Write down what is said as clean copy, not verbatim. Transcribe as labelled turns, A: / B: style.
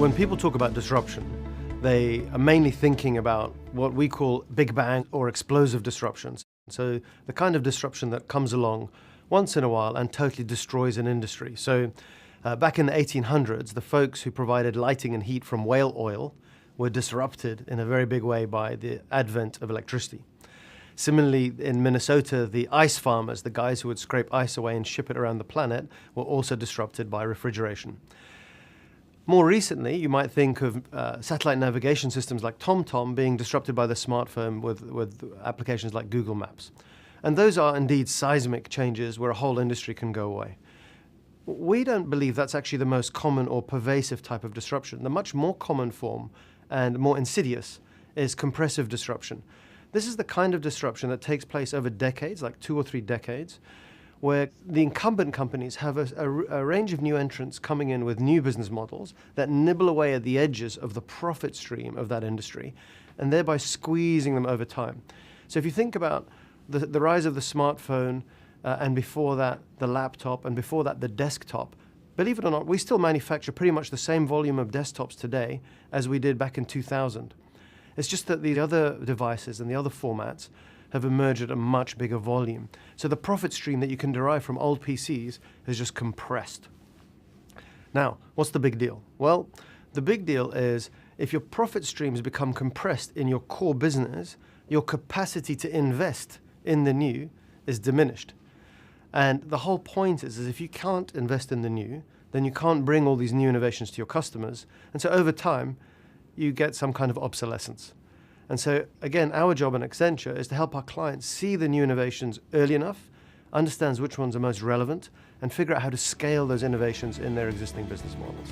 A: When people talk about disruption, they are mainly thinking about what we call big bang or explosive disruptions. So the kind of disruption that comes along once in a while and totally destroys an industry. So back in the 1800s, the folks who provided lighting and heat from whale oil were disrupted in a very big way by the advent of electricity. Similarly, in Minnesota, the ice farmers, the guys who would scrape ice away and ship it around the planet, were also disrupted by refrigeration. More recently, you might think of satellite navigation systems like TomTom being disrupted by the smartphone with applications like Google Maps. And those are indeed seismic changes where a whole industry can go away. We don't believe that's actually the most common or pervasive type of disruption. The much more common form and more insidious is compressive disruption. This is the kind of disruption that takes place over decades, like 2 or 3 decades, where the incumbent companies have a range of new entrants coming in with new business models that nibble away at the edges of the profit stream of that industry, and thereby squeezing them over time. So if you think about the rise of the smartphone, and before that the laptop, and before that the desktop, believe it or not, we still manufacture pretty much the same volume of desktops today as we did back in 2000. It's just that the other devices and the other formats have emerged at a much bigger volume. So the profit stream that you can derive from old PCs is just compressed. Now, what's the big deal? Well, the big deal is if your profit streams become compressed in your core business, your capacity to invest in the new is diminished. And the whole point is if you can't invest in the new, then you can't bring all these new innovations to your customers. And so over time, you get some kind of obsolescence. And so, again, our job at Accenture is to help our clients see the new innovations early enough, understand which ones are most relevant, and figure out how to scale those innovations in their existing business models.